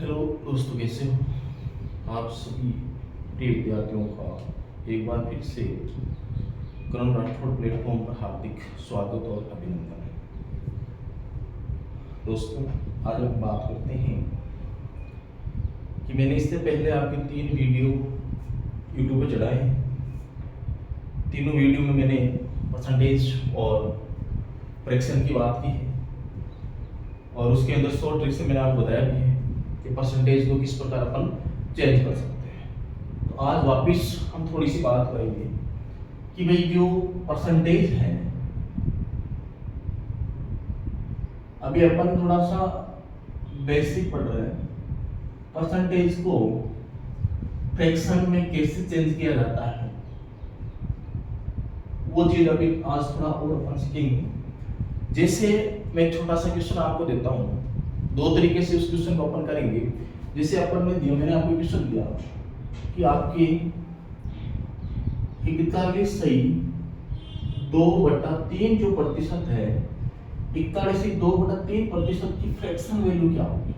Hello दोस्तों, कैसे हो आप सभी प्रिय विद्यार्थियों का एक बार फिर से करण राठौड़ प्लेटफॉर्म पर हार्दिक स्वागत और अभिनंदन। दोस्तों, आज हम बात करते हैं कि मैंने इससे पहले आपके 3 वीडियो यूट्यूब पर चढ़ाए हैं। तीनों वीडियो में मैंने परसेंटेज और फ्रैक्शन की बात की है और उसके अंदर शॉर्ट ट्रिक से मैंने आपको बताया भी है कि परसेंटेज को किस प्रकार अपन चेंज कर सकते हैं। तो आज वापस हम थोड़ी सी बात करेंगे कि भाई जो परसेंटेज है, अभी अपन थोड़ा सा बेसिक पढ़ रहे हैं। परसेंटेज को फ्रैक्शन में कैसे चेंज किया जाता है वो चीज अभी आज थोड़ा और अपन सीखेंगे। जैसे मैं छोटा सा क्वेश्चन आपको देता हूँ, 2 तरीके से उस क्वेश्चन को अपन करेंगे। जैसे अपन ने दिया, मैंने आपको क्वेश्चन दिया कि आपके 41 सही 2/3 जो प्रतिशत है, 41 सही 2/3 प्रतिशत की फ्रैक्शन वैल्यू क्या होगी?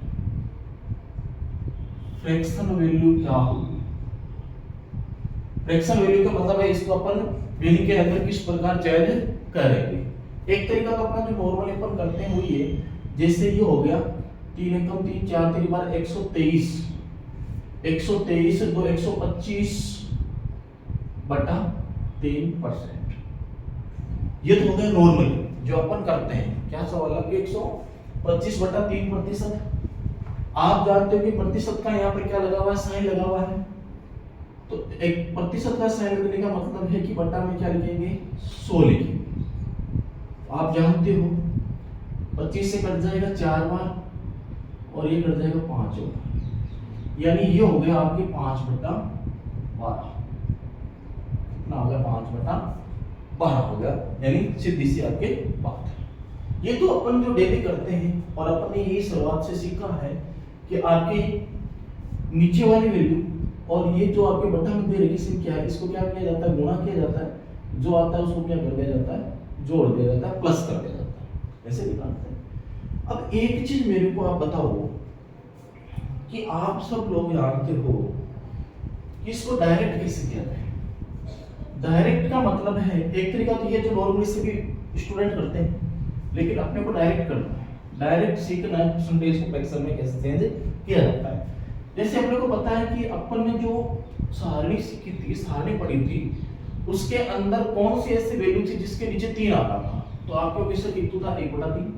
फ्रैक्शन वैल्यू क्या होगी? फ्रैक्शन वैल्यू का मतलब है इसको अपन वैल्यू के अंदर किस प्रकार चेंज करेंगे। एक तरीका तो अपना जो नॉर्मली अपन करते हैं वही है। जैसे ये हो गया 3 एकम 3 4 3 बार 123 123 2 125 बटा 3%। ये तो हो गया नॉर्मली जो अपन करते हैं। क्या सवाल है कि 125 बटा 3%। आप जानते हो कि प्रतिशत का यहाँ पर क्या लगा हुआ है, साइन लगा हुआ है। तो 1% का साइन लगने का मतलब है कि बटा में क्या लिखेंगे, 100 लिखेंगे। आप जानते हो 25 से कट जाएगा 4 बार और ये कट जाएगा 5 बार, यानी ये हो गया आपके 5/12। कितना हो गया? 5/12 हो गया, यानी सीधी सी आपके बात है। ये तो अपन जो डेली करते हैं और अपन ने यही शुरुआत से सीखा है कि आपके नीचे वाली वैल्यू और ये जो आपके बटा में दे रखी क्या है, इसको क्या किया जाता है, गुणा किया जाता है। जो आता है उसको क्या कर दिया जाता है, जोड़ दिया जाता है, प्लस कर दिया जाता है, ऐसे निकालते हैं। अब एक चीज मेरे को आप बताओ कि आप सब लोग जानते हो कि इसको डायरेक्ट कैसे किया जाए। डायरेक्ट का मतलब है, एक तरीका तो ये जो नॉर्मली से भी स्टूडेंट करते हैं, लेकिन अपने को डायरेक्ट करना है। डायरेक्ट सीखना है परसेंटेज को फ्रैक्शन में कैसे चेंज किया जाता है। जैसे अपने को पता है कि अपन ने जो सारणी सीखी थी, सारणी पढ़ी थी, उसके अंदर कौन सी ऐसी वैल्यू थी जिसके नीचे 3 आता था। तो आपके क्वेश्चन एक तो था 1/3।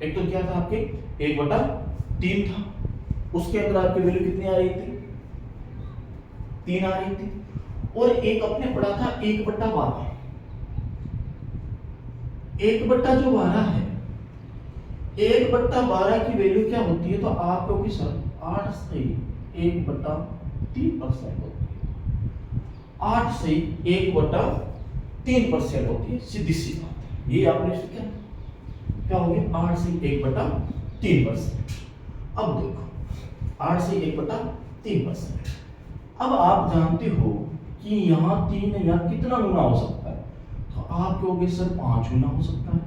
एक तो क्या था आपके 1/3 था। उसके अंदर आपकी वैल्यू कितनी आ रही थी, 3 आ रही थी। और एक अपने पढ़ा था 1/12। 1/12 है, 1/12 की वैल्यू क्या होती है? तो आपको क्वेश्चन 8 सही 1/3% होती है। 8 सही 1/3% होती है, सीधी सी बात। ये आपने सीखा क्या हो गया, 8 सही 1/3%। अब देखो 8 सही 1/3%। अब आप जानते हो कि यहाँ 3 या कितना गुना हो सकता है? तो आप कहोगे सर 5 गुना हो सकता है।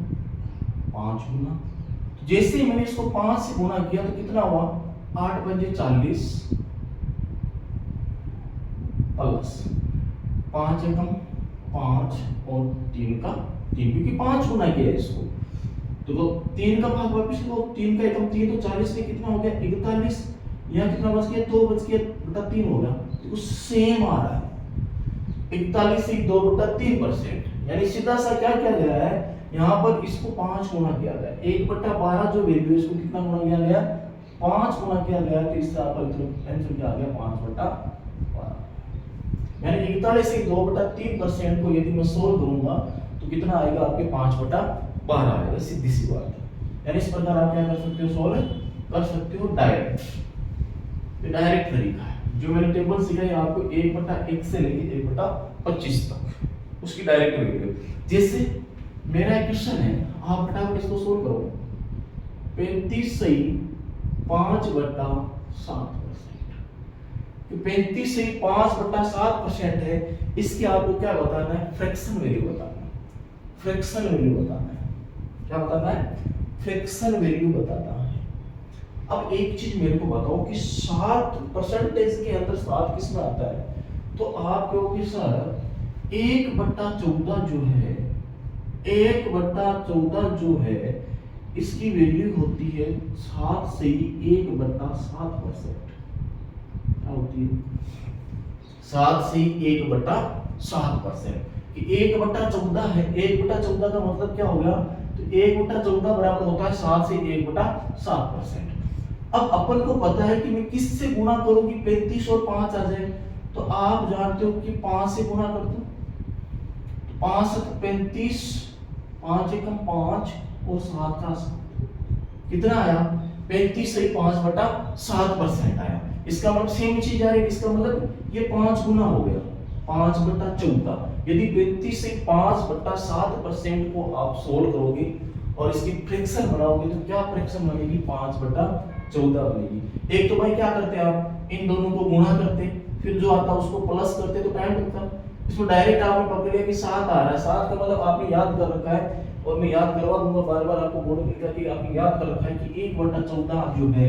5 गुना, जैसे मैंने इसको 5 से गुना किया तो कितना हुआ, 8 पंजे 40 प्लस 5 एकम 5 और 3 का 3, क्योंकि 5 गुना किया है इसको। तो 3 का भाग वापस लो, 3 का एकम 3 तो 40 में कितना हो गया, 41। यहाँ कितना बच गया, 2 बच गया, बटा 3 हो गया। तो सेम आ रहा है 41 से 2/3%, यानी सीधा सा क्या किया गया है, यहाँ पर इसको 5 गुना किया गया। 1/12 जो वैल्यू, इसको कितना गुना किया गया, 5 गुना किया गया। तो इससे आपका आंसर क्या आ गया, 5/12। यानी 41 से 2/3% को यदि मैं सोल्व करूंगा तो कितना आएगा आपके 5/12 आएगा, सीधी सी बात है। यानी इस प्रकार आप क्या कर सकते हो, सोल्व कर सकते हो डायरेक्ट। ये डायरेक्ट तरीका है। जो मैंने टेबल सिखाई आपको 1/1 से लेके 1/25 तक, उसकी डायरेक्ट वैल्यू। जैसे मेरा क्वेश्चन है, आप फटाफट इसको सोल्व करो। 35 सही 5/7%। 35 सही 5/7% है। इसके आपको क्या बताना है, फ्रैक्शन वैल्यू बताना है। फ्रैक्शन वैल्यू बताना है, क्या बताना है, फ्रैक्शन वैल्यू बताना है। अब एक चीज मेरे को बताओ कि 7% के अंदर 7 किस में आता है? तो आप कहोगे सर 1/14 जो है, 1/14 जो है इसकी वैल्यू होती है 7 से ही 1/7%। क्या होती है? 7 से 1/7%। 1/14 है, 1/14 का मतलब क्या हो गया? तो 1/14 बराबर होता है 7 से 1/7%। अब अपन को पता है कि मैं किससे गुणा करूं कि 35 और 5 आ जाए। तो आप जानते हो कि 5 से गुणा कर दो, 5 7 35, 5 एकम 5 और 7 का 7 कितना आया? 35 से 5/7% आया। इसका मतलब सेम चीज आ रही है। इसका मतलब ये 5 गुना हो गया 5/14। यदि 35 से 5/7% को आप सोल्व करोगे और इसकी फ्रैक्शन बनाओगे तो क्या फ्रैक्शन बनेगी? 5/14 बनेगी। एक तो भाई क्या करते हैं आप, इन दोनों को गुणा करते, फिर जो आता उसको प्लस करते तो टाइम लगता। इसमें डायरेक्ट आपने पकड़ लिया कि 7 आ रहा है। 7 का मतलब आपने याद कर रखा है और मैं याद करवा दूंगा बार बार आपको बोर्ड में कि आपने याद कर रखा है कि 1/14 जो है,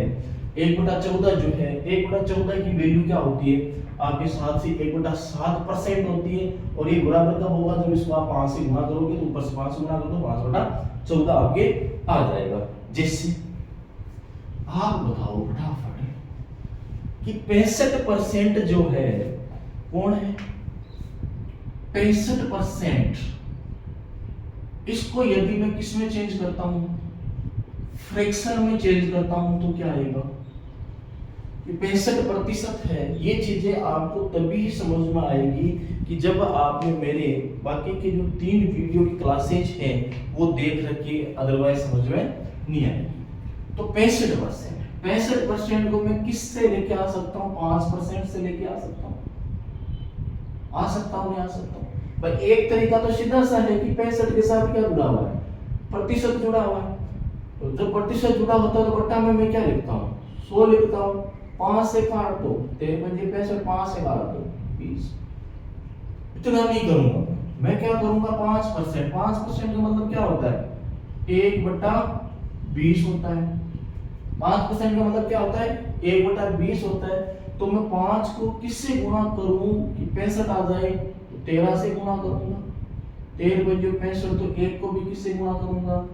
1/14 जो है, 1/14 की वैल्यू क्या होती है आपके? 7 से 1/7% होती है। और ये बराबर कब होगा? जब इसको आप 5 से गुणा करोगे तो ऊपर से 5 से गुणा कर दो, 5/14 आपके आ जाएगा। जैसे आप बताओ फटाफट कि 65% जो है कौन है? 65%। इसको यदि मैं किस में चेंज करता हूं? फ्रैक्शन में चेंज करता हूं तो क्या आएगा? 65% है। ये चीजें आपको तभी समझ में आएगी कि जब आपने मेरे बाकी के जो 3 वीडियो की क्लासेज हैं वो देख रखी, अदरवाइज समझ में नहीं आएगी। तो 65% को मैं किससे लेके आ सकता हूँ? 5% से लेके आ सकता हूँ। आ सकता हूँ, नहीं आ सकता हूँ? भाई एक तरीका तो सीधा सा है कि 65 के साथ क्या जुड़ा हुआ है? प्रतिशत जुड़ा हुआ है। तो जब प्रतिशत जुड़ा होता है तो बट्टा में मैं क्या लिखता हूँ? 100 लिखता हूँ। 5 से काट दो, 13×65, 5 से काट दो 20। इतना नहीं करूंगा मैं क्या करूंगा? 5%। 5% का मतलब क्या होता है? 1/20 होता है। 5% का मतलब क्या होता है? 1/20 होता है। तो मैं 5 को किससे गुणा करूं कि 65 आ जाए? तो 13 से गुणा करूंगा। 13×65, तो 1 को भी किससे गुणा करूंगा?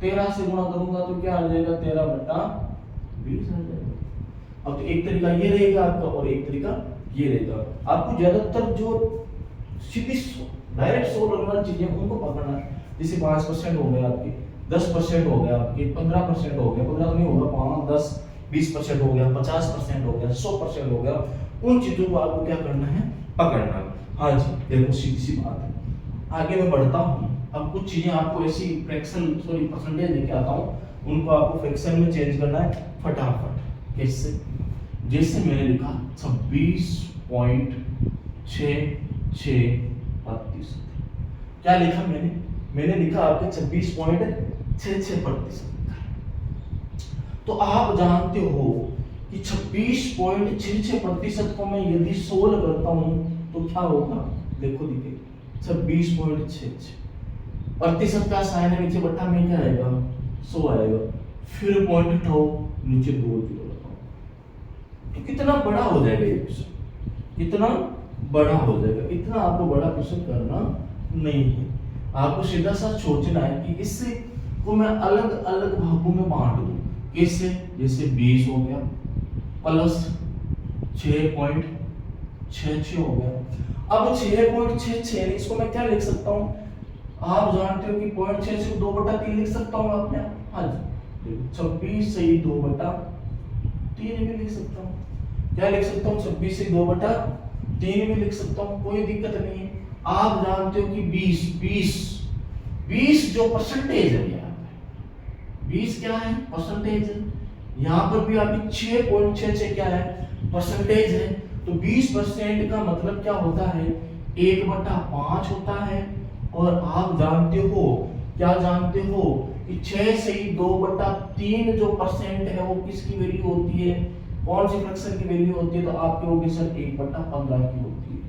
13 से गुणा करूंगा तो क्या आ जाएगा? 13/20 आ जाएगा। अब तो एक तरीका ये रहेगा आपका और एक तरीका ये रहेगा। आपको ज्यादातर जो सीधी डायरेक्ट सोल्व करने वाली चीजें उनको पकड़ना है। जैसे 5% हो गया आपके, 10% हो गया आपके, 15% हो गया, 15 तो नहीं होगा, 5 10 20% हो गया, 50% हो गया, 100% हो गया। उन चीजों को आपको क्या करना है? पकड़ना है। हाँ जी, देखो सीधी सी बात है। आगे मैं बढ़ता हूँ। अब कुछ चीजें आपको ऐसी फ्रैक्शन सॉरी परसेंटेज लेके आता हूँ, उनको आपको फ्रैक्शन में चेंज करना है फटाफट। कैसे? जैसे मैंने लिखा 26.66%। क्या लिखा मैंने लिखा आपके 26.66%। तो आप जानते हो कि 26.66% को मैं यदि सोल्व करता हूं तो क्या होगा? देखो देखिए 26.66 प्रतिशत का साइन है, नीचे बट्टा में क्या आएगा? 100 आएगा। फिर पॉइंट उठाओ, नीचे 2 जीरो लगाओ, तो कितना बड़ा हो जाएगा ये क्वेश्चन? कितना बड़ा हो जाएगा? इतना आपको बड़ा क्वेश्चन करना नहीं है। आपको सीधा सा सोचना है कि इससे को मैं अलग अलग भागों में बांट दूं। कैसे? जैसे 20 हो गया प्लस 6.66 हो गया। अब 6.66 इसको मैं क्या लिख सकता हूं? आप जानते हो कि 0.66 को 2/3 लिख सकता हूं अपने आप। हाँ जी, 26 से 2/3 भी लिख सकता हूं। क्या लिख सकता हूं? 26 से 2/3 भी लिख सकता हूं, कोई दिक्कत नहीं है। आप जानते हो कि 20 जो परसेंटेज है, यहाँ पे 20 क्या है? परसेंटेज है। यहाँ पर भी आपकी 6.66 क्या है? परसेंटेज है। तो 20% का मतलब क्या होता है? 1/5 होता है। और आप जानते हो, क्या जानते हो कि 6 से 2/3 जो परसेंट है वो किसकी वैल्यू होती है? कौन सी फ्रैक्शन की वैल्यू होती है? तो आपके होगी सर 1/15 की होती है।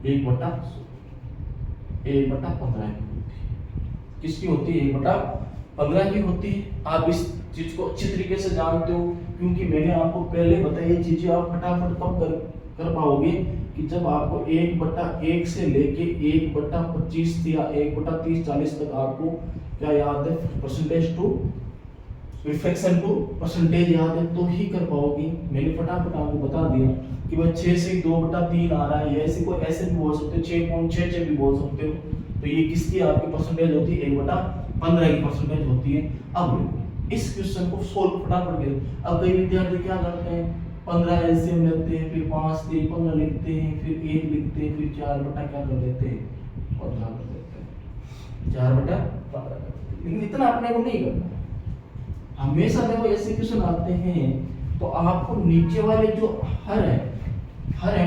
1/15 की होती है। किसकी होती है? 1/15 15 की होती है। आप इस चीज को अच्छी तरीके से जानते हो, क्योंकि मैंने आपको पहले बताया ये चीजें आप फटाफट कब कर पाओगे कि जब आपको 1/1 से लेके 1/25 या 1/30-40 तक आपको क्या याद है, percentage to reflection to percentage याद है, तो ही कर पाओगे। मैंने फटाफट आपको बता दिया कि वह 6 से 2/3 आ रहा है, ऐसे को ऐसे भी बोल सकते हो, 6.66 भी बोल सकते हो। तो ये किसकी आपकी परसेंटेज होती है, 1/15 की परसेंटेज होती है। अब इस क्वेश्चन को सोल्व फटाफट करो। अब कई विद्यार्थी क्या करते हैं, 15 एलसीएम लेते हैं, फिर 5 से 15 लिखते हैं, फिर 1 लिखते हैं, फिर 4 क्या कर देते हैं, 15 कर देते हैं, 4/15 कर देते हैं। लेकिन इतना अपने को नहीं करना। हमेशा जब ऐसे क्वेश्चन आते हैं तो आपको नीचे वाले जो हर है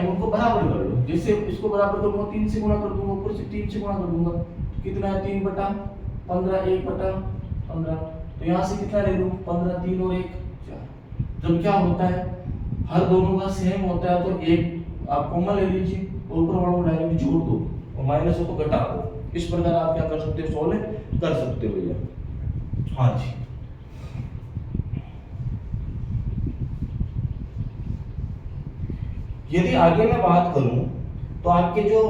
उनको बराबर कर लो। जैसे इसको बराबर करूंगा, 3 से गुणा कर दूंगा, ऊपर से 3 से गुणा कर दूंगा, तो कितना है, 3/15, 1/15। तो यहाँ से कितना ले लूं, 15, 3 और 1 4। जब क्या होता है, हर दोनों का सेम होता है तो एक आप कॉमन ले लीजिए और ऊपर वालों को डायरेक्ट जोड़ दो और माइनस हो तो घटा दो। इस प्रकार आप क्या कर सकते हो, सॉल्व कर सकते हो भैया। हाँ जी, यदि आगे मैं बात करूं तो आपके जो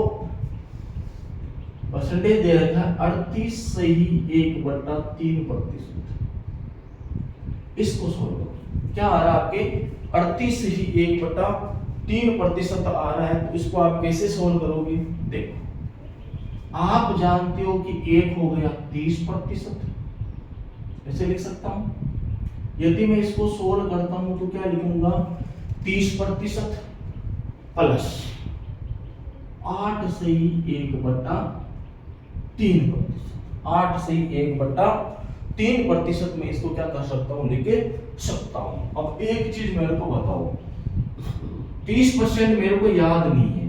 परसेंटेज दे रखा है 38 से ही 1/3%, इसको सोल्व करो। क्या आ रहा है आपके 38 से ही 1/3% आ रहा है, तो इसको आप कैसे सोल्व करोगे। देखो आप जानते हो कि 1 हो गया 30%, ऐसे लिख सकता हूं। यदि मैं इसको सोल्व करता हूं तो क्या लिखूंगा, 30% प्लस 8 से ही 1/3%, 8 से ही 1/3% में इसको क्या कर सकता हूं, लिख सकता हूं। अब एक चीज मेरे को बताओ, 30% मेरे को याद नहीं है,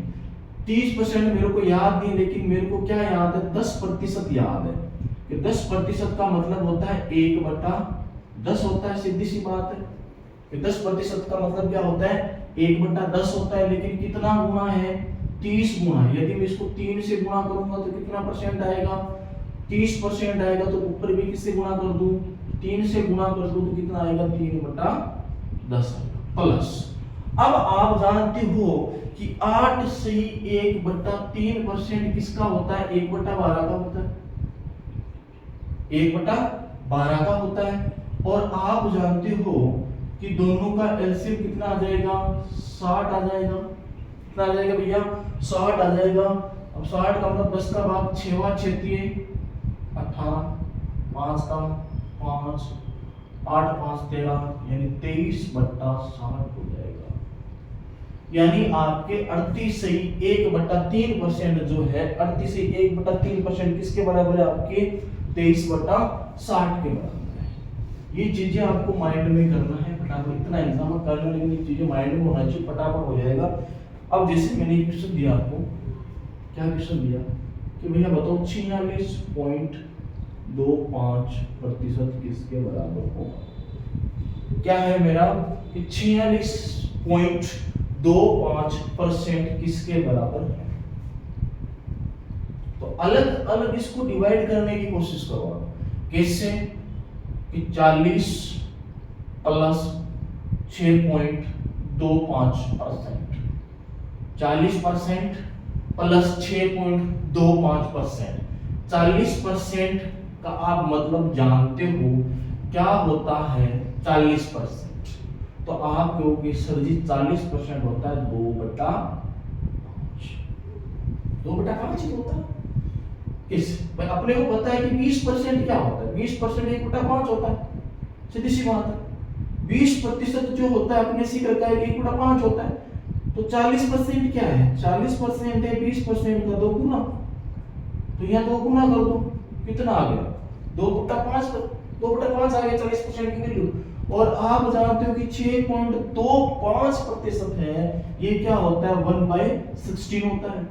30% मेरे को याद नहीं, लेकिन मेरे को क्या याद है, 10% याद है कि 10% का मतलब होता है 1/10 होता है, सीधी सी बात है कि 10% का मतलब क्या होता है, 1/10 होता है। लेकिन कितना गुना है, 30 गुना। यदि मैं इसको 3 से गुणा करूंगा तो कितना परसेंट आएगा, 30% आएगा। तो ऊपर भी किससे गुणा कर दूं, 3 से गुणा कर दूं तो कितना आएगा, 3/10 प्लस। अब आप जानते हो कि 8 से 1/3% किसका होता है, 1/12 का होता है, 1/12 का होता है। और आप जानते हो कि दोनों का एलसीएम कितना आ जाएगा, 60 आ जाएगा। कितना आ जाएगा भैया, 60 आ जाएगा। अब 60 का मतलब 10 का भाग 6 36 18, 5 का 5, 8 5 13, यानी 23/60 हो जाएगा। यानी आपके 38 से 1/3% जो है, 38 से 1/3% किसके बराबर है, आपके 23/60 के बराबर है। ये चीजें आपको माइंड में करना है फटाफट, इतना एग्जाम में करना, लेकिन ये चीजें माइंड में होना चाहिए, फटाफट हो जाएगा। अब जैसे मैंने एक क्वेश्चन दिया आपको, क्या क्वेश्चन दिया कि भैया बताओ 46.25% किसके बराबर होगा। क्या है मेरा कि 46.25% किसके बराबर है। तो अलग अलग इसको डिवाइड करने की कोशिश करो आप। कैसे कि 40 प्लस 6.25%, 40% प्लस 6.25%। 40% का आप मतलब जानते हो क्या होता है, 40%। तो आप कहोगे सर जी 40% होता है 2/5, 2/5 ही होता है। किस भाई अपने को पता है कि 20% क्या होता है, 20% 1/5 होता है, सीधी सी बात है। 20% जो होता है अपने सीख रखा है 1/5 होता है। तो 40% क्या है, 40% है 20% का 2 गुना। तो यहाँ 2 गुना कर दो, कितना आ गया 2/5 आ गया 40% की वैल्यू। और आप जानते हो कि 6.25% है, ये क्या होता है 1/16 होता है,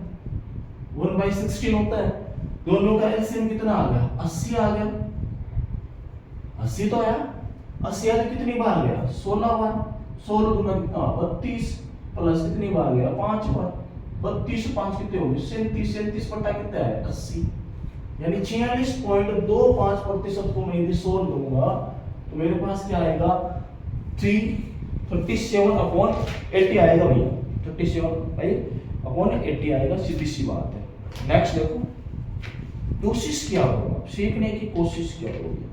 1/16 होता है। दोनों का एलसीएम कितना आ गया, 80 आ गया। 80 तो आया, 80 आया तो कितनी बार गया, 16 बार। 16 गुना कितना 32 प्लस कितनी बार गया, 5 बार। 32 5 कितने हो गए 37, 37 बटा कितना है 80। यानी 46.25% को मैं यदि सोल्व करूंगा तो मेरे पास क्या आएगा 37/80 आएगा भैया, 37/80 आएगा, सीधी सी बात है। नेक्स्ट देखो, कोशिश क्या करो, सीखने की कोशिश क्या करोगे।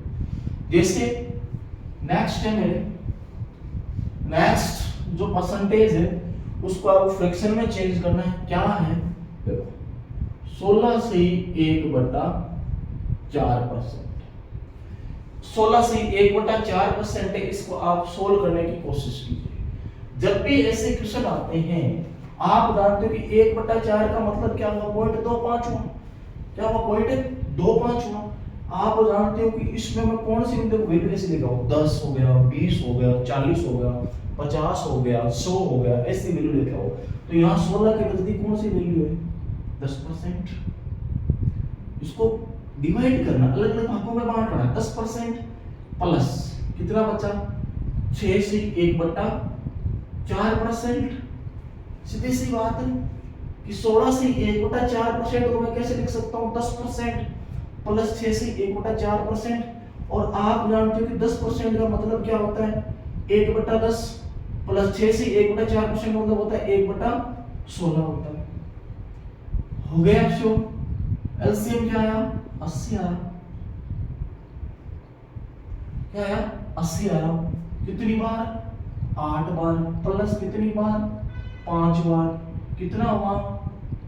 जैसे नेक्स्ट है मेरे, नेक्स्ट जो परसेंटेज है उसको आप फ्रैक्शन में चेंज करना है। क्या है देखो, 16 से 1/4%, 16 से 1/4% है, इसको आप सोल्व करने की कोशिश कीजिए। जब भी ऐसे क्वेश्चन आते हैं आप जानते हो कि 1/4 का मतलब क्या हुआ, 0.25 हुआ, क्या हुआ 0.25 हुआ। आप जानते हो कि इसमें मैं कौन सी वैल्यू ऐसे लिखा हूं, 10 हो गया, 20 हो गया, 40 हो गया, 50 हो गया, 100 हो गया, ऐसी वैल्यू लिखा हो। तो यहाँ 16 के नजदीक कौन सी वैल्यू है, 10%। इसको डिवाइड करना, अलग अलग भागों में बांटना है। 10% प्लस कितना बचा, 6 से 1/4%। सीधी सी बात है कि 16 से 1/4% को मैं कैसे लिख सकता हूँ, 10% प्लस 6 से 1/4%। और आप जानते हो कि 10% का मतलब क्या होता है, 1/10 प्लस 6 से 1/4% का मतलब होता है 1/16 होता है। हो गया शो, एलसीएम क्या आया, 80 आया। क्या आया, 80 आया। कितनी बार, 8 बार, प्लस कितनी बार, 5 बार, कितना हुआ,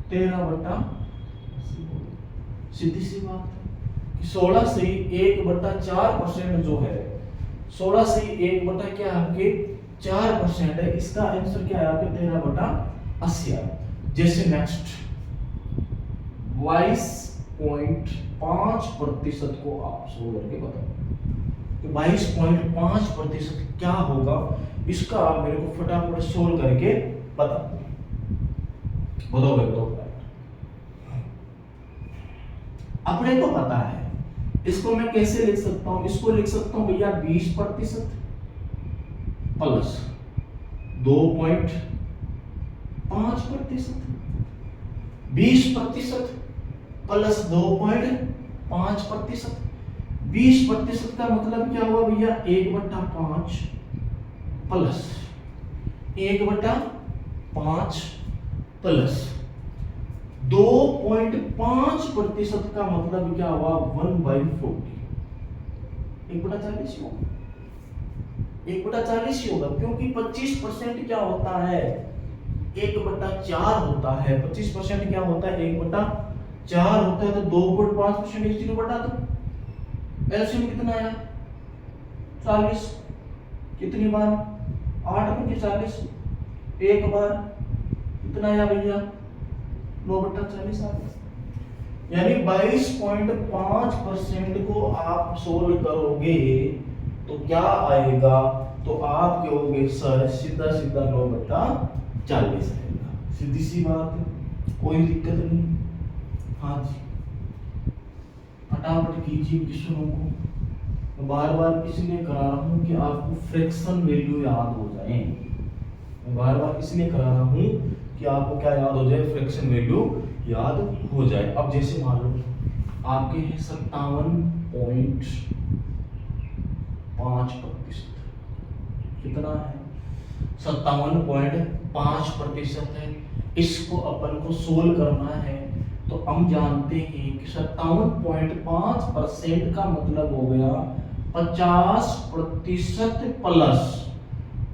13/80। सीधी सी बात है कि 16 से 1/4% जो है, 16 से 1/4% है, इसका आंसर क्या आया, 13/80 आया। जैसे नेक्स्ट 22.5% को आप सोल्व करके बताओ तो 22.5% क्या होगा, इसका आप मेरे को फटाफट सोल्व करके बताओ। बताओ। अपने को पता है, इसको मैं कैसे लिख सकता हूं, इसको लिख सकता हूं भैया 20% प्लस 2.5%, 20% प्लस 2.5%। 20% का मतलब क्या हुआ भैया, 1/5 प्लस 1/5 प्लस 2.5% का मतलब क्या हुआ, 1/40। 1/40 होगा, 1/40 ही होगा, क्योंकि 25% क्या होता है, 1/4 होता है। 25% क्या होता है, 1/4 होता है। तो 2.5% इसको बटा दो, एलसीएम कितना आया, 40। कितनी बार, 8 × 40, एक बार कितना आया भैया, 9/40 आ गया। यानी 22.5% को आप सोल्व करोगे तो क्या आएगा, तो आप कहोगे सर सीधा 9/40 आएगा। सीधी सी बात है, कोई दिक्कत नहीं। हाँ जी, फटाफट कीजिए क्वेश्चनों को। मैं बार बार इसलिए करा रहा हूँ कि आपको फ्रैक्शन वैल्यू याद हो जाए। मैं बार बार इसलिए करा रहा हूँ कि आपको क्या याद हो जाए, फ्रैक्शन वैल्यू याद हो जाए। अब जैसे मान लो आपके हैं 57.5%, कितना है, 57.5% है। इसको अपन को सोल्व करना है तो हम जानते हैं कि 57.5% का मतलब हो गया 50% प्लस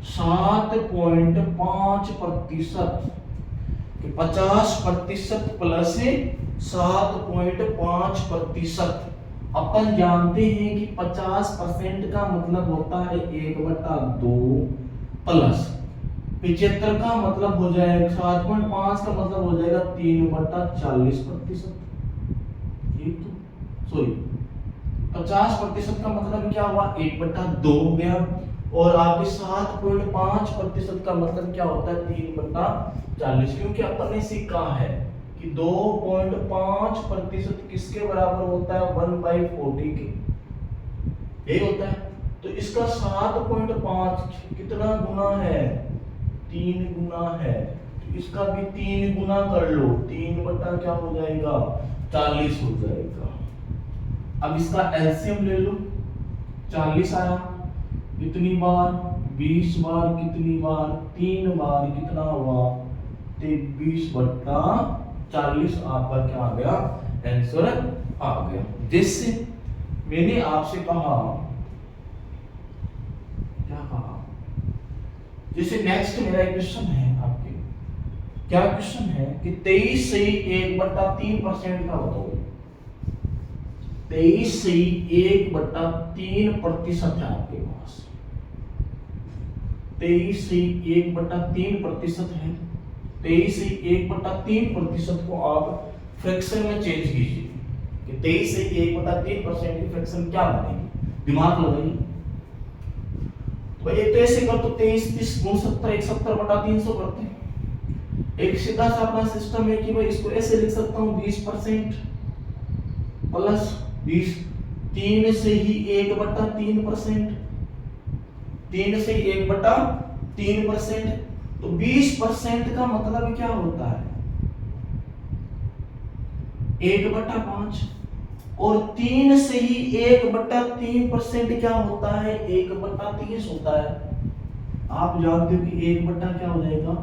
7.5%। 50% प्लस 7.5%। अपन जानते हैं कि 50% का मतलब होता है 1/2 प्लस 75 का मतलब हो जाएगा 7.5 का मतलब हो जाएगा 3/40%। ठीक तो सॉरी 50% का मतलब क्या हुआ, 1/2 हो गया। और आपके 7.5% का मतलब क्या होता है, 3/40। क्योंकि अपन ने सीखा है कि 2.5% किसके बराबर होता है, 1/40 के, यही होता है। तो इसका 7.5 कितना गुना है, 3 गुना है। तो इसका भी 3 गुना कर लो, 3 बटा क्या हो जाएगा, 40 हो जाएगा। अब इसका एलसीएम ले लो, 40 आया, कितनी बार 20 बार, कितनी बार 3 बार, कितना हुआ 23/40 आपका क्या आ गया, आंसर आ गया। जैसे मैंने आपसे कहा, क्या कहा, जैसे नेक्स्ट मेरा एक क्वेश्चन है आपके, क्या क्वेश्चन है कि 23 से 1/3% का बताओ। 23 से 1/3% है आपके पास, 23 से 1/3% है। 23 से 1/3% को आप फ्रैक्शन में चेंज कीजिए कि 23 से 1/3% की फ्रैक्शन क्या बनेगी, दिमाग लगाइए। तो एक तो ऐसे कर, तो 23 30 गुण 70 170/300 करते हैं। एक सीधा सा अपना सिस्टम है कि भाई इसको ऐसे लिख सकता हूँ 20% प्लस 20, 3 से ही 1/3%, 3 से 1/3%, तो 20% का मतलब क्या होता है 1/5, और 3 से ही 1/3% क्या होता है 1/30 होता है। आप जानते हो कि 1 क्या हो जाएगा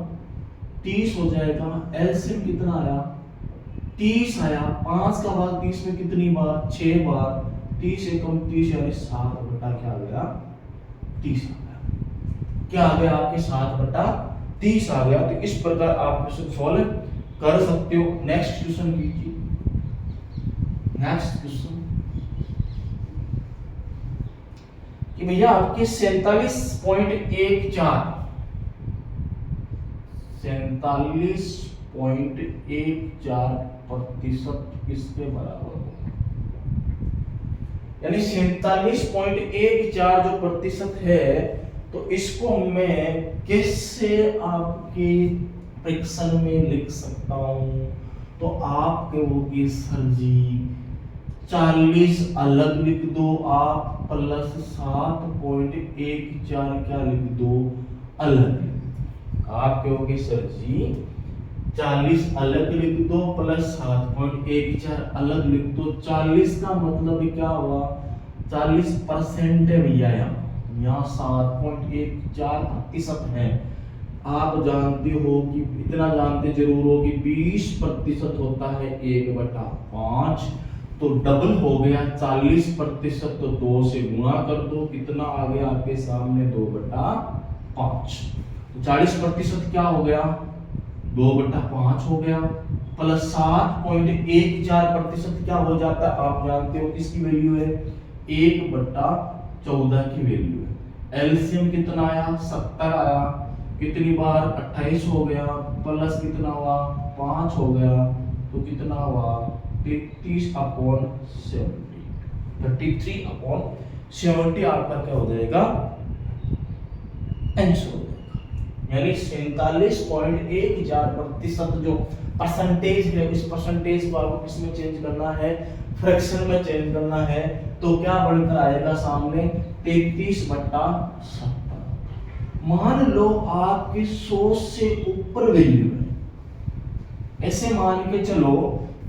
30 हो जाएगा। एलसीएम कितना आया 30 आया, 5 का भाग 30 में कितनी बार 6 बार, 30 एकम 30 यानी 7 क्या आ गया 30 आ गया। क्या आ गया आपके 7/30 आ गया। तो इस प्रकार आप क्वेश्चन सॉल्व कर सकते हो। नेक्स्ट क्वेश्चन कीजिए। नेक्स्ट क्वेश्चन कि भैया आपके 47.14 किसके बराबर हो, यानी 47.14 जो प्रतिशत है, तो इसको मैं कैसे आपके फ्रैक्शन में लिख सकता हूं। तो आप कहोगे सर जी 40 अलग लिख दो आप, प्लस 7.14 क्या लिख दो अलग। आप कहोगे सर जी 40 अलग लिख दो प्लस 7.14 अलग लिख दो। 40 का मतलब क्या हुआ 40% है भैया, यहाँ 7.14% है। आप जानते हो कि इतना जानते जरूर हो कि 20% होता है 1/5, तो डबल हो गया 40%, तो 2 से गुणा कर दो, कितना आ गया आपके सामने 2/5। तो 40% क्या हो गया 2/5 हो गया, प्लस 7.14% क्या हो जाता है आप जानते हो किसकी वैल्यू है 1/14 की वैल्यू है। एलसीएम कितना आया 70 आया, कितनी बार 28 हो गया, प्लस कितना हुआ 5 हो गया, तो कितना हुआ 33/70, 33/70 आपका क्या हो जाएगा आंसर हो जाएगा। यानी 47.14% जो परसेंटेज है, इस परसेंटेज को आपको किसमें चेंज करना है फ्रैक्शन में चेंज करना है, तो क्या बनकर आएगा सामने 33/70। मान लो आपकी 100 से ऊपर वैल्यू है, ऐसे मान के चलो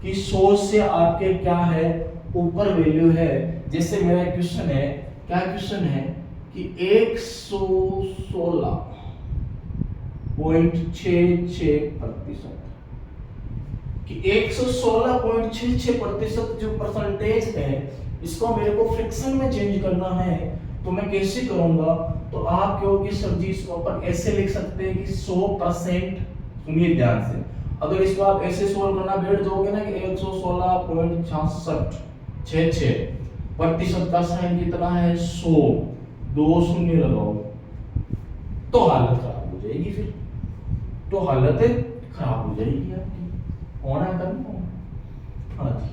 कि 100 से आपके क्या है ऊपर वैल्यू है। जैसे मेरा क्वेश्चन है, क्या क्वेश्चन है कि 116.66%, कि 116.66% जो परसेंटेज है, इसको मेरे को फ्रैक्शन में चेंज करना है, तो मैं कैसे करूंगा। तो आप कहोगे सर जी इसको अपन ऐसे लिख सकते हैं कि 100%, सुनिए ध्यान से, अगर इसको आप ऐसे सोल्व करना बैठ जाओगे ना कि 116.66% का साइन कितना है 100, 2 शून्य लगाओ, तो हालत खराब हो जाएगी। फिर तो हालत खराब हो जाएगी आपकी, होना करना। हाँ जी,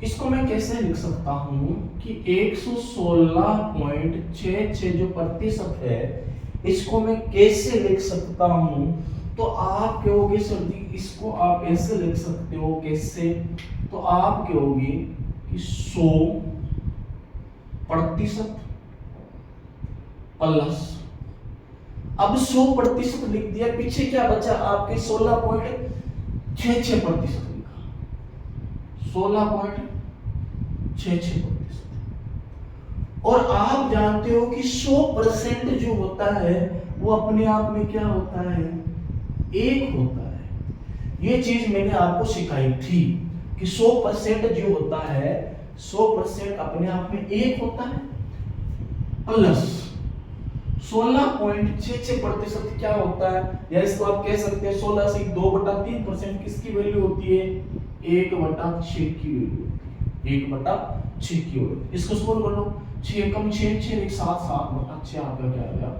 इसको मैं कैसे लिख सकता हूं कि 116.66 जो प्रतिशत है, इसको मैं कैसे लिख सकता हूं। तो आप कहोगे सर जी इसको आप ऐसे लिख सकते हो, कैसे, तो आप कहोगे कि 100% प्लस, अब 100% लिख दिया, पीछे क्या बचा आपके 16.66% लिखा, 16.66%। और आप जानते हो कि 100% जो होता है वो अपने आप में क्या होता है, एक होता है। ये चीज मैंने आपको सिखाई थी कि 100% जो होता है 100% अपने आप में एक होता है, प्लस 16.66% क्या होता है, या इसको आप कह सकते हैं 16 से 2/3% किसकी वैल्यू होती है, 1/6 की वैल्यू होती है, 1/6 की वैल्यू। इसको सोल्व कर लो, 6 कम 6 6 1 7 7/6 आपका क्या आ गया,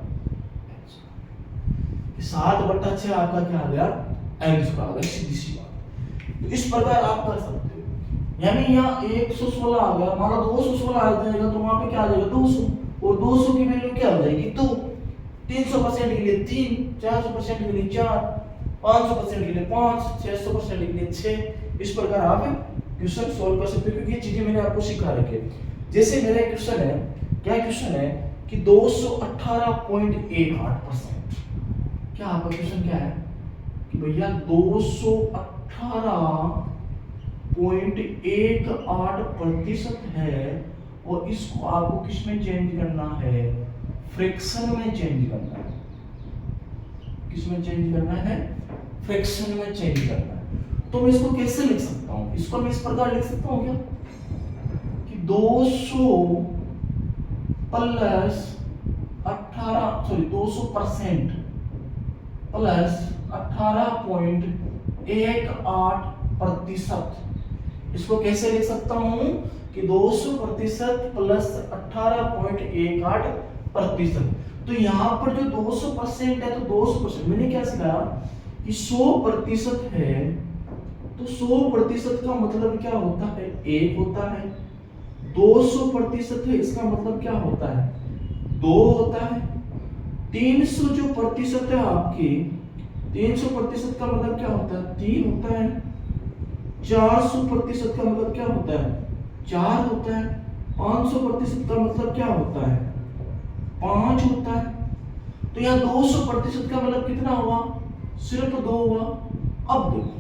7/6 आपका क्या आ गया, आंसर आ गया, सीधी सी बात। तो इस प्रकार आप कर सकते हो, यानी यहाँ 116 आ गया, मान लो 216 आ जाएगा तो वहां पे क्या आ जाएगा 200, और 200 की वैल्यू क्या हो जाएगी 2, 300% के लिए 3, 400% के लिए 4, 500% के लिए 5, 600% के लिए 6। इस प्रकार आप क्वेश्चन सॉल्व कर सकते हो, क्योंकि ये चीजें मैंने आपको सिखा रखी है। जैसे मेरा क्वेश्चन है, क्या क्वेश्चन है कि 218.18%, क्या आपका क्वेश्चन क्या है कि भैया 218.18% है, और इसको आपको किस में चेंज करना है, फ्रैक्शन में चेंज करना है। किस में चेंज करना है, फ्रैक्शन में चेंज करना है। तो मैं इसको कैसे लिख सकता हूं, इसको मैं इस प्रकार लिख सकता हूं क्या कि 200 प्लस 200% प्लस 18.18%। इसको कैसे लिख सकता हूं कि 200% प्लस 18.18%। तो यहां पर जो 200% है, तो 200% मैंने क्या सिखाया कि 100% है, तो 100% का मतलब क्या होता है, एक होता है। 200% है, इसका मतलब क्या होता है, 2 होता है। 300 जो प्रतिशत है आपके, 300% का मतलब क्या होता है, 3 होता है। 400% का मतलब क्या होता है, 4 होता है। 500% का मतलब क्या होता है, 5 होता है। तो यहाँ 200% का मतलब कितना हुआ, सिर्फ 2 हुआ। अब देखो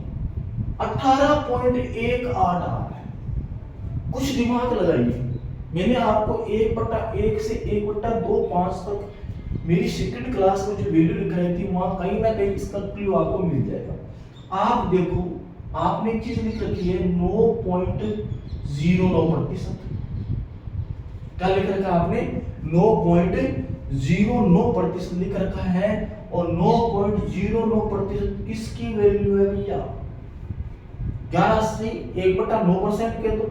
18.18 आ रहा है, कुछ दिमाग लगाइए। मैंने आपको 1/1 से 1/2 5 तक मेरी सेकंड क्लास में जो वैल्यू लिखाई थी, वहां कहीं ना कहीं इसका क्लू आपको मिल जाएगा। आप देखो, आपने एक चीज लिख रखी है 9.09%। क्या लिख रखा है आपने, 9.09% लिख रखा है। और 9.09% किसकी वैल्यू है भैया, 11 से 1/9% के, तो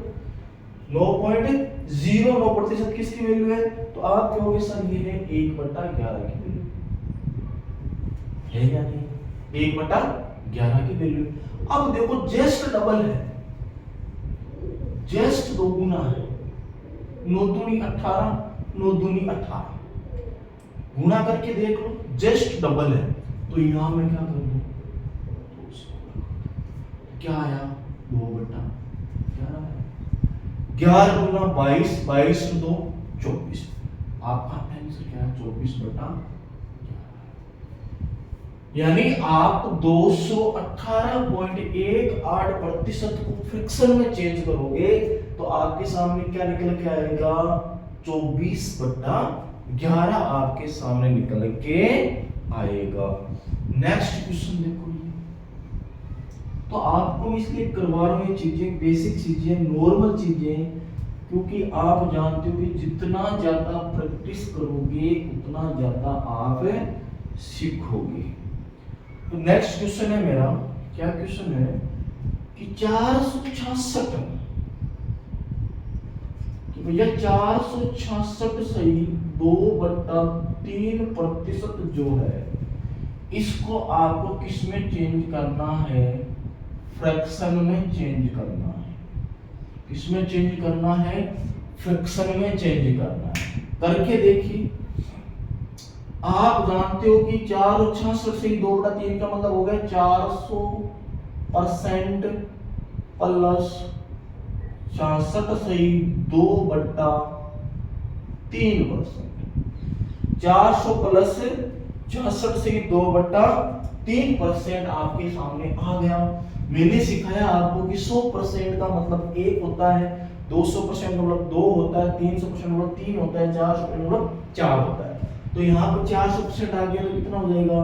9.09% किसकी वैल्यू है, तो आप कहोगे सर ये है 1/11 की वैल्यू है या नहीं, 1/11 की वैल्यू। अब देखो जस्ट डबल है, जस्ट दोगुना है, 9 दूनी 18, 9 दूनी 18, गुना करके देख लो, जस्ट डबल है। तो यहां में क्या कर दूं, क्या आया 2/11 है। 11 गुना 22, 22 2 24। आपका आंसर क्या है, 24/11। यानी आप 218.18% को फ्रिक्शन में चेंज करोगे तो आपके सामने क्या निकल के आएगा, 24/11 आपके सामने निकल के आएगा। नेक्स्ट क्वेश्चन देखो, तो आपको इसलिए करवा रहा हूं ये चीजें, बेसिक चीजें, नॉर्मल चीजें, क्योंकि आप जानते हो कि जितना ज्यादा प्रैक्टिस करोगे उतना ज्यादा आप सीखोगे। तो नेक्स्ट क्वेश्चन है मेरा, क्या क्वेश्चन है कि 466 कि भैया 466 सही 2/3% जो है, इसको आपको किस में चेंज करना है, फ्रैक्शन में चेंज करना है। किसमें चेंज करना है, फ्रैक्शन में चेंज करना है। करके देखिए, आप जानते हो कि 466 से 2/3 का मतलब हो गया 400% प्लस 66 से 2/3%। 400 प्लस 66 से 2/3% आपके सामने आ गया। मैंने सिखाया आपको कि 100% का मतलब एक होता है, 200% का मतलब 2 होता है, 300% मतलब 3 होता है, 400% मतलब 4 होता है। तो यहाँ पर 400% आ गया तो कितना हो जाएगा,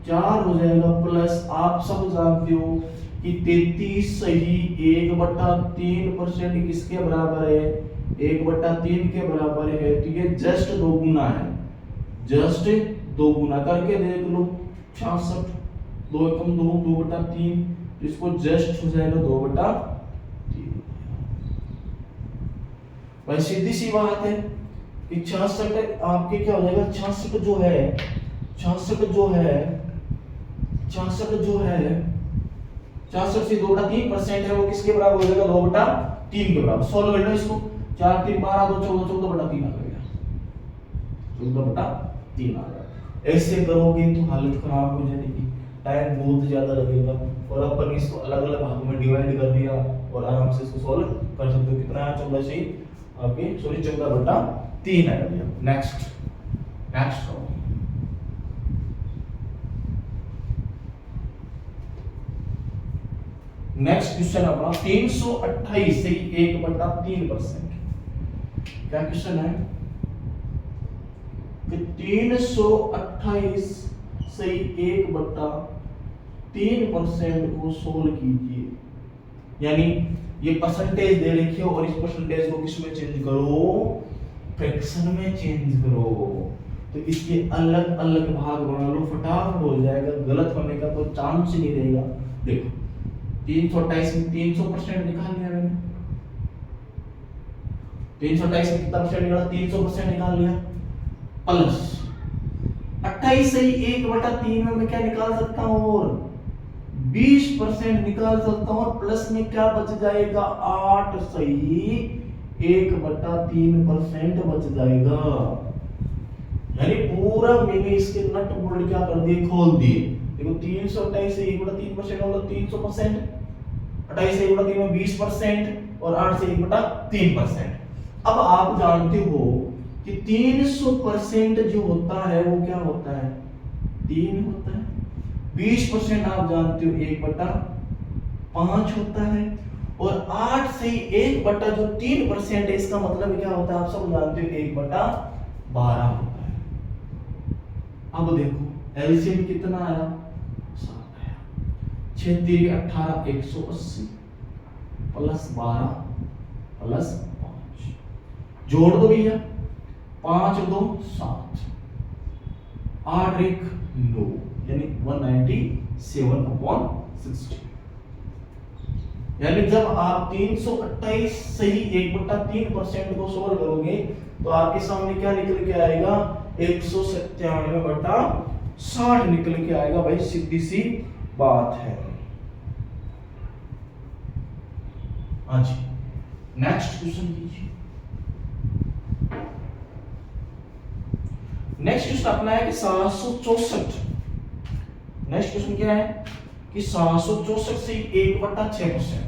4 हो जाएगा, प्लस आप सब जानते हो कि 33 सही 1/3% किसके बराबर है, 1/3 के बराबर है। तो ये जस्ट 2 गुना है, जस्ट 2 गुना करके देख लो, 66 2 एकम 2, 2/3, इसको जस्ट हो जाएगा 2/3। भाई सीधी सी बात है कि 66 आपके क्या हो जाएगा, 66 जो है 66 जो है 66 जो है 66 से 2/3% है, वो किसके बराबर हो जाएगा, 2/3 के बराबर। सॉल्व कर लो इसको, 4 3 12 2 14 14/3 आ गया, 14/3 आ गया। ऐसे करोगे तो हालत खराब हो जाएगी, टाइम बहुत ज्यादा लगेगा। और अपन इसको अलग अलग भागों में डिवाइड कर दिया और आराम से इसको सॉल्व कर सकते हो। कितना है, 14 से आपके सॉरी 14/3 है भैया। नेक्स्ट करो। नेक्स्ट क्वेश्चन अपना 328 से 1/3%। क्या क्वेश्चन है कि 328 से 1/3% को सोल्व कीजिए। यानी ये परसेंटेज दे रखी हो और इस परसेंटेज को किसमें चेंज करो, फ्रैक्शन में चेंज करो। तो इसके अलग अलग भाग बना लो, फटाफट हो जाएगा, गलत होने का कोई चांस ही नहीं रहेगा। देखो 328 में 300% निकाल लिया मैंने, 328 में कितना परसेंट निकाला, 300% निकाल लिया, प्लस 28 से 1/3 में मैं क्या निकाल सकता हूं, और 20% निकाल सकता हूं, और प्लस में क्या बच जाएगा, 8 सही 1/3% बच जाएगा। यानी पूरा मैंने इसके नट बोल्ट क्या कर दिए, खोल दिए। देखो 328 से 1/3% मतलब 300%, 28 से 1/3 में 20% और 8 से 1/3%। अब आप जानते हो कि 300% जो होता है वो क्या होता है, 3 होता है। 20% आप जानते हो 1/5 होता है, और 8 से 1/3% है, इसका मतलब क्या होता है, आप सब जानते हो 1/12 होता है। अब देखो एलसीएम कितना आया, 7 आया। 6 3 18 180 प्लस 12 प्लस 5, जोड़ दो भैया, 5 2 7, 8 1 9, यानी 197/60। यानी जब आप 328 सही 1/3% को सोल्व करोगे तो आपके सामने क्या निकल के आएगा, 197/60 निकल के आएगा। भाई सीधी सी बात है। हाँ जी, नेक्स्ट क्वेश्चन लीजिए। नेक्स्ट क्वेश्चन अपना है कि 764। नेक्स्ट क्वेश्चन क्या है कि 764 से 1/6%।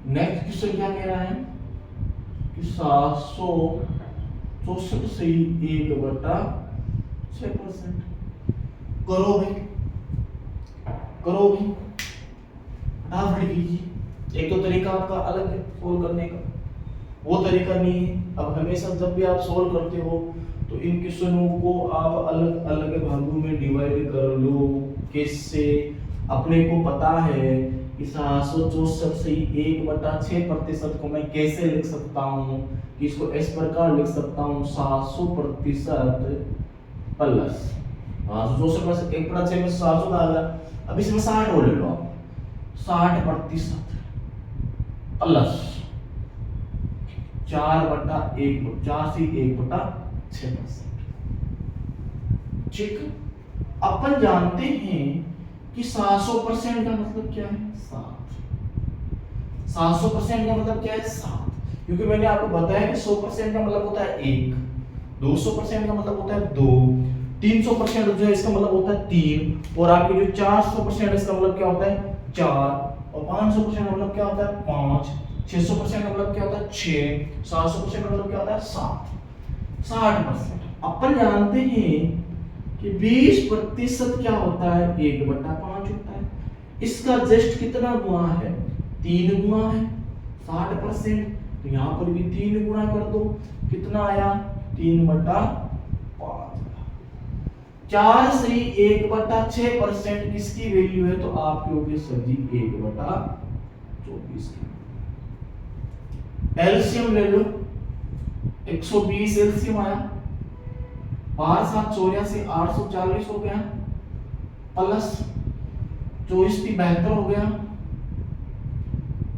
नेक्स्ट क्वेश्चन क्या कह रहा है कि 764 से 1/6%। करो भाई, करो भी, फटाफट कीजिए। एक तो तरीका आपका अलग है सोल्व करने का, वो तरीका नहीं है। अब हमेशा जब भी आप सोल्व करते हो तो इन क्वेश्चनों को आप अलग अलग भागों में डिवाइड कर लो। किससे, अपने को पता है कि 764 से 1/6% को मैं कैसे लिख सकता हूँ, कि इसको इस प्रकार लिख सकता हूँ, 700% प्लस 764 में 1/6 में 700 आ गया। अब इसमें 60 और ले लो आप, 60% प्लस 4 से 1/6%। ठीक, अपन जानते हैं कि 700% का मतलब क्या है, 7। 700% का मतलब क्या है, 7, क्योंकि मैंने आपको बताया कि 100% का मतलब होता है 1, 200% का मतलब होता है 2, 300% जो है इसका मतलब होता है 3, और आपके जो 400% इसका मतलब क्या होता है 4, और 500% का मतलब क्या होता है 5, 600% का मतलब क्या होता है 6, 700% का मतलब क्या होता है 7, 60%। अपन जानते हैं कि 20% क्या होता है, 1/5 होता है। इसका जस्ट कितना गुना है, 3 गुना है 60%, तो यहाँ पर भी 3 गुना कर दो, कितना आया 3/5। 4 से 1/6% किसकी वैल्यू है, तो आपके हो गए सर जी 1/24 की। एलसीएम ले लो, 120 एलसीएम आया, 5 7 84 840 हो गया, प्लस 24 की 72 हो गया,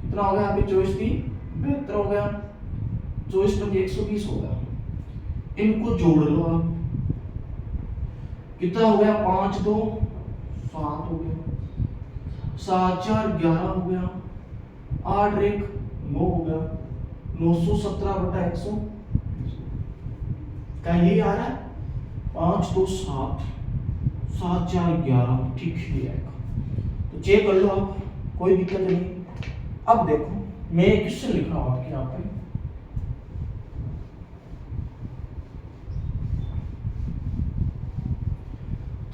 कितना हो गया अभी 24 की 72 हो गया, 24 तो 120 हो गया। इनको जोड़ लो आप, कितना हो गया 5 2 7 हो गया, 7 4 11 हो गया, 8 1 9 हो गया, 917/100 क्या यही आ रहा है, 5 2 7 7 4 11, ठीक है आएगा। तो चेक कर लो आप, कोई दिक्कत नहीं। अब देखो मैं एक क्वेश्चन लिख रहा हूं आपके यहाँ पे,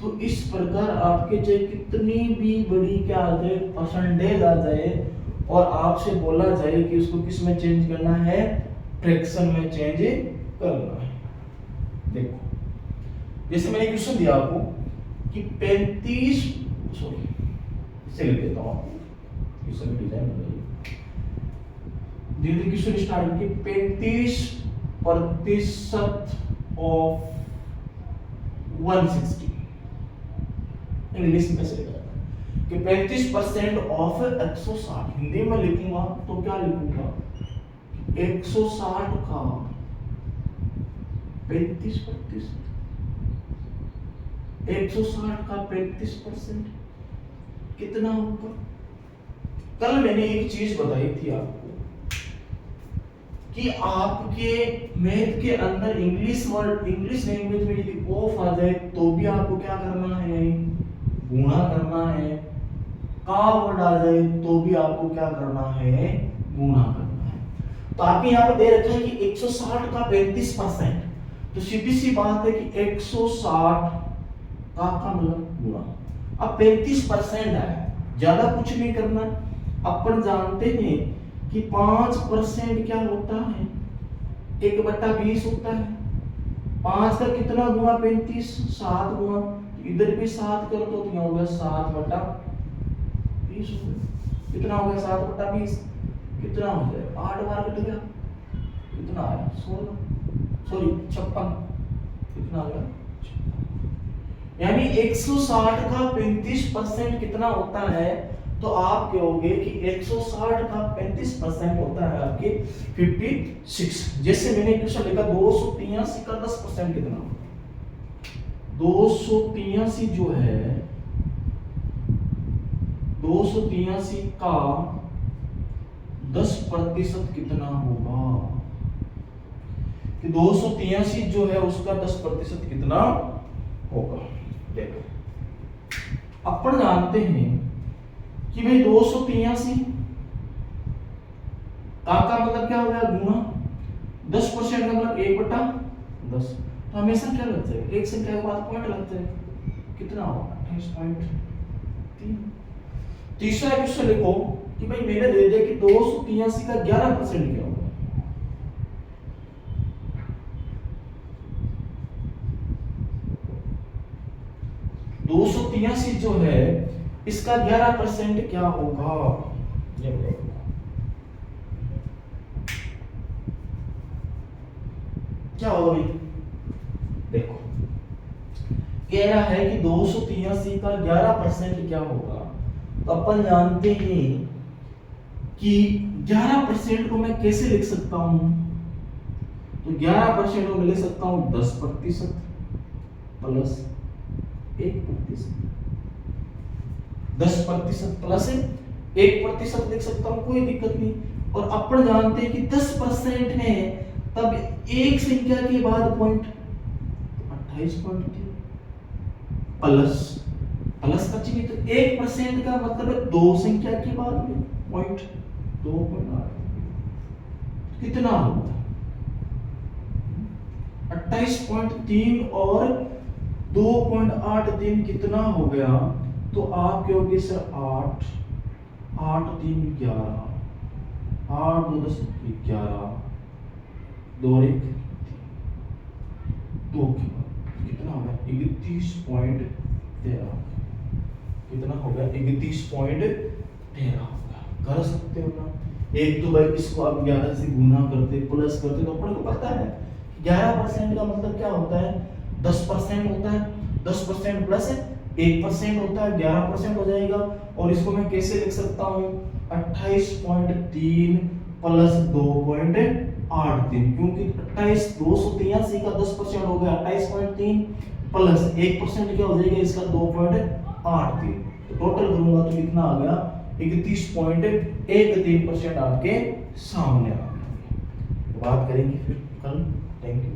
तो इस प्रकार आपके चाहे कितनी भी बड़ी क्या आ जाए परसेंटेज आ जाए और आपसे बोला जाए कि उसको किस में चेंज करना है, फ्रैक्शन में चेंज करना है। देखो जैसे मैंने क्वेश्चन दिया आपको कि 35, सॉरी इसे लिख देता हूं आपको, क्वेश्चन डिजाइन बनाइए। धीरे क्वेश्चन स्टार्ट कि 35% ऑफ 160, इंग्लिश में कैसे लिखा जाता है कि 35% ऑफ 160, हिंदी में लिखूंगा तो क्या लिखूंगा 160 का 35%, 160 का 35% कितना होगा। कल मैंने एक चीज बताई थी आपको कि आपके मैथ के अंदर इंग्लिश वर्ड, इंग्लिश लैंग्वेज में यदि ऑफ आ जाए तो भी आपको क्या करना है, गुणा करना है। का वर्ड आ जाए तो भी आपको क्या करना है, गुणा करना है। तो आपके यहाँ पे दे रखा है कि 160 का 35%, तो सीधी सी बात है कि 160 का मतलब गुणा। अब 35% आया, ज्यादा कुछ नहीं करना। अपन जानते हैं कि 5% क्या होता है, 1/20 होता है। 5 का कितना गुना 35, 7 गुना, इधर भी 7 कर दो तो क्या होगा 7/20 हो गया। कितना हो गया 7/20, कितना हो जाए 8 बार कट गया, कितना आया 16, सॉरी 56, कितना आ गया, यानी 160 का 35% कितना होता है, तो आप कहोगे कि 160 का 35% होता है आपके 56। जैसे मैंने क्वेश्चन लिखा 283 का 10% कितना, 283 जो है 283 का 10% कितना होगा, कि 283 जो है उसका 10% कितना होगा। देखो अपन जानते हैं कि भाई 283 का मतलब क्या हो गया गुना 10% का मतलब 1/10, तो हमेशा क्या लगता है एक संख्या के बाद पॉइंट लगता है, कितना होगा 28.3। तीसरा क्वेश्चन लिखो कि भाई मैंने दे दिया कि 283 का 11% क्या होगा, जो है इसका 11% क्या होगा, ये क्या होगा भाई। देखो कह रहा है कि 283 का 11% क्या होगा, तो अपन जानते हैं कि 11% को मैं कैसे लिख सकता हूं, तो 11% को मैं लिख सकता हूं 10% प्लस 1%, 10% प्लस 1% लिख सकता हूं, कोई दिक्कत नहीं। और अपन जानते हैं कि 10% है तब एक संख्या के बाद पॉइंट 28.3 प्लस का चाहिए तो 1% का मतलब है 2 संख्या के बाद में पॉइंट 2.8, कितना होगा 28.3 और 2.83 कितना हो गया, तो आप कहोगे सर 8 8 3 11, 8 2 10 11, 2 और 1 2 कितना हो गया 31.13, कितना हो गया 31.13 हो गया। कर सकते हो ना, एक तो भाई इसको आप 11 से गुना करते प्लस करते तो अपन को पता है 11% का मतलब क्या होता है 10% होता है, 10% प्लस 1% होता है 11% हो जाएगा। और इसको मैं कैसे लिख सकता हूँ 28.3 प्लस 2.83, क्योंकि 28 283 का 10% हो गया 28.3 प्लस 1% क्या हो जाएगा इसका 2.83, तो टोटल करूंगा तो कितना आ गया 31.13% आपके सामने आ गया। बात करेंगे फिर कल। Thank you.